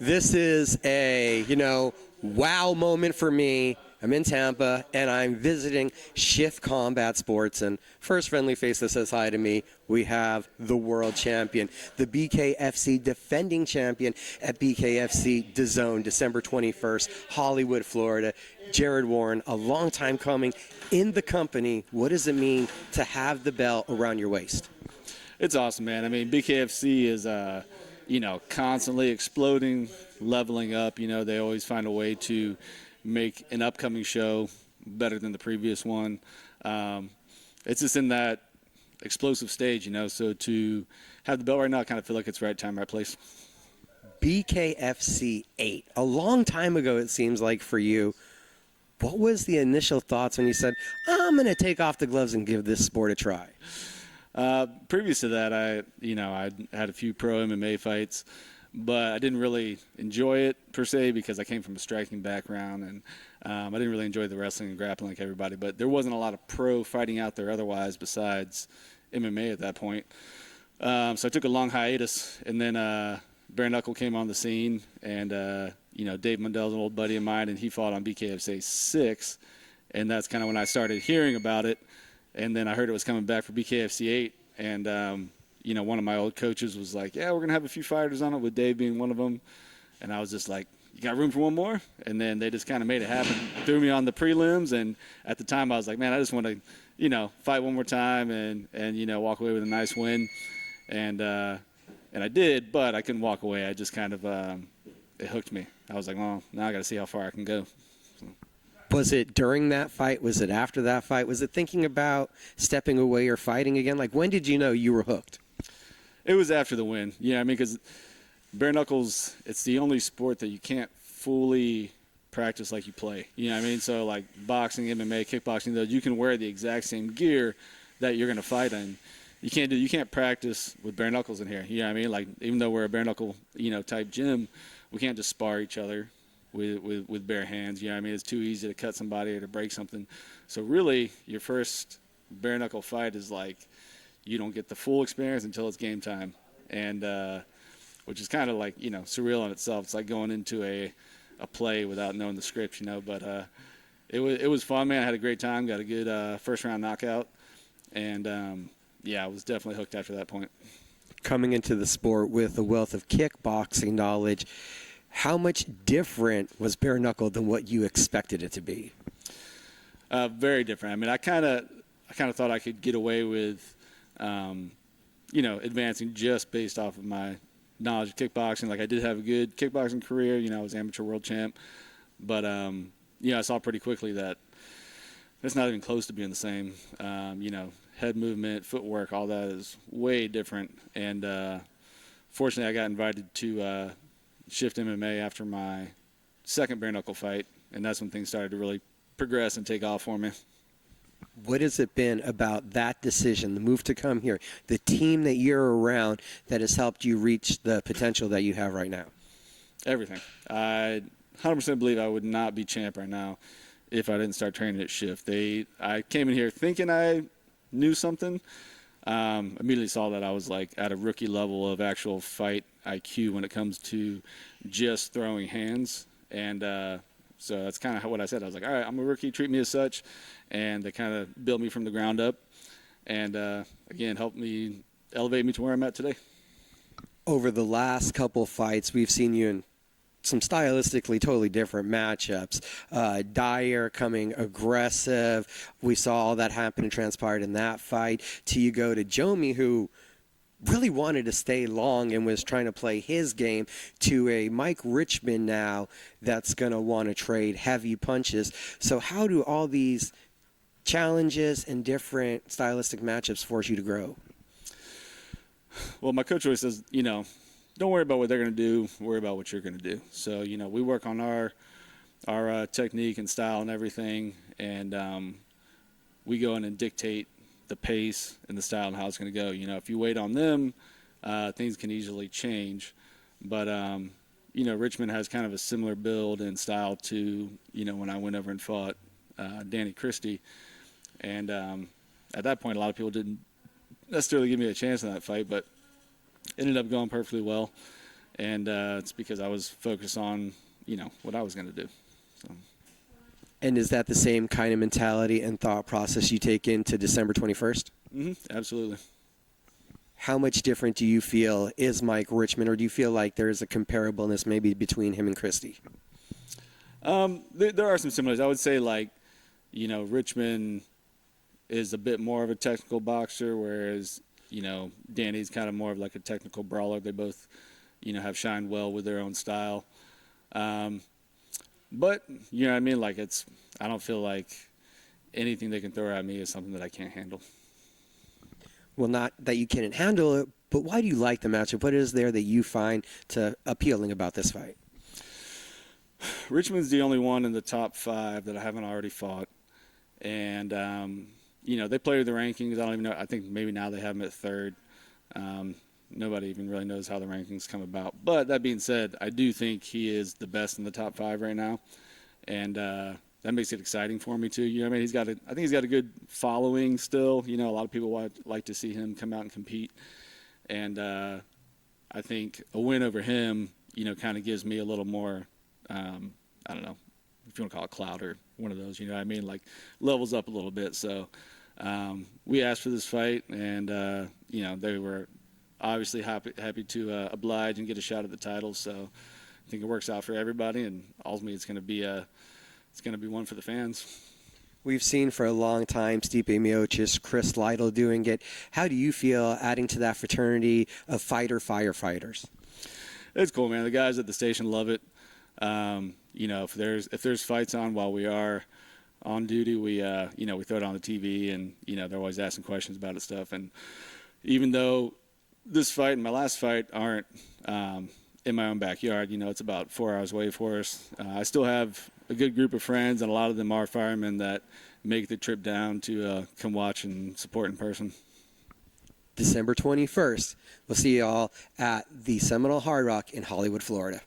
This is a, wow moment for me. I'm in Tampa, and I'm visiting Shift Combat Sports. And first friendly face that says hi to me, we have the world champion, the BKFC defending champion at BKFC DAZN, December 21st, Hollywood, Florida. Jared Warren, a long time coming in the company. What does it mean to have the belt around your waist? It's awesome, man. I mean, BKFC is, constantly exploding, leveling up. They always find a way to make an upcoming show better than the previous one. It's just in that explosive stage, so to have the belt right now, I kind of feel like it's right time, right place. BKFC 8, a long time ago it seems like for you. What was the initial thoughts when you said, I'm going to take off the gloves and give this sport a try? Previous to that, I had a few pro MMA fights, but I didn't really enjoy it per se because I came from a striking background, and I didn't really enjoy the wrestling and grappling like everybody. But there wasn't a lot of pro fighting out there otherwise besides MMA at that point. So I took a long hiatus, and then Bare Knuckle came on the scene, and Dave Mundell's an old buddy of mine, and he fought on BKFC 6, and that's kind of when I started hearing about it. And then I heard it was coming back for BKFC 8, and one of my old coaches was like, yeah, we're going to have a few fighters on it, with Dave being one of them. And I was just like, you got room for one more? And then they just kind of made it happen, threw me on the prelims. And at the time I was like, man, I just want to, fight one more time and walk away with a nice win. And I did, but I couldn't walk away. I just kind of, it hooked me. I was like, well, now I got to see how far I can go. Was it during that fight? Was it after that fight? Was it thinking about stepping away or fighting again? Like, when did you know you were hooked? It was after the win. Yeah, because bare knuckles, it's the only sport that you can't fully practice like you play. So, like boxing, MMA, kickboxing, though, you can wear the exact same gear that you're going to fight in. You can't practice with bare knuckles in here. Like, even though we're a bare knuckle, type gym, we can't just spar each other with bare hands. It's too easy to cut somebody or to break something. So really, your first bare knuckle fight is like, you don't get the full experience until it's game time, and which is kind of like surreal in itself. It's like going into a play without knowing the script, But it was fun, man. I had a great time. Got a good first round knockout, and I was definitely hooked after that point. Coming into the sport with a wealth of kickboxing knowledge, how much different was bare knuckle than what you expected it to be? Very different. I kind of thought I could get away with, advancing just based off of my knowledge of kickboxing. Like, I did have a good kickboxing career. I was amateur world champ, but I saw pretty quickly that it's not even close to being the same. Head movement, footwork, all that is way different. And fortunately, I got invited to Shift MMA after my second bare knuckle fight, and that's when things started to really progress and take off for me. What has it been about that decision, the move to come here, the team that you're around, that has helped you reach the potential that you have right now? Everything. I 100% believe I would not be champ right now if I didn't start training at Shift. I came in here thinking I knew something. Immediately saw that I was like at a rookie level of actual fight IQ when it comes to just throwing hands. And so that's kind of what I said. I was like, all right, I'm a rookie, treat me as such. And they kind of built me from the ground up. And again, helped me elevate me to where I'm at today. Over the last couple fights, we've seen you in some stylistically totally different matchups. Dyer coming aggressive. We saw all that happen and transpired in that fight. Till you go to Jomi, who really wanted to stay long and was trying to play his game, to a Mike Richman now that's going to want to trade heavy punches. So how do all these challenges and different stylistic matchups force you to grow? Well, my coach always says, don't worry about what they're going to do. Worry about what you're going to do. So, we work on our technique and style and everything, and we go in and dictate the pace and the style and how it's going to go. If you wait on them, things can easily change. But, Richmond has kind of a similar build and style to, when I went over and fought Danny Christie. And at that point, a lot of people didn't necessarily give me a chance in that fight, but it ended up going perfectly well. and it's because I was focused on, what I was going to do. So. And is that the same kind of mentality and thought process you take into December 21st? Absolutely. How much different do you feel is Mike Richman, or do you feel like there's a comparableness maybe between him and Christie? There are some similarities. I would say, Richman is a bit more of a technical boxer, whereas, Danny's kind of more of like a technical brawler. They both, have shined well with their own style. But, you know what I mean? I don't feel like anything they can throw at me is something that I can't handle. Well, not that you can't handle it, but why do you like the matchup? What is there that you find appealing about this fight? Richmond's the only one in the top 5 that I haven't already fought. And, they play with the rankings. I don't even know. I think maybe now they have him at 3rd. Nobody even really knows how the rankings come about. But that being said, I do think he is the best in the top 5 right now. And that makes it exciting for me, too. I mean, I think he's got a good following still. A lot of people would like to see him come out and compete. And I think a win over him, kind of gives me a little more, I don't know, if you want to call it clout or one of those, what I mean? Levels up a little bit. So we asked for this fight, and, they were obviously happy to oblige and get a shot at the title. So I think it works out for everybody, and ultimately it's going to be one for the fans. We've seen for a long time Stipe Miocic, Chris Lytle doing it. How do you feel adding to that fraternity of firefighters? It's cool, man. The guys at the station love it. If there's fights on while we are on duty, we throw it on the TV, and they're always asking questions about it stuff. And even though this fight and my last fight aren't in my own backyard, it's about 4 hours away for us. I still have a good group of friends, and a lot of them are firemen that make the trip down to come watch and support in person. December 21st. We'll see you all at the Seminole Hard Rock in Hollywood, Florida.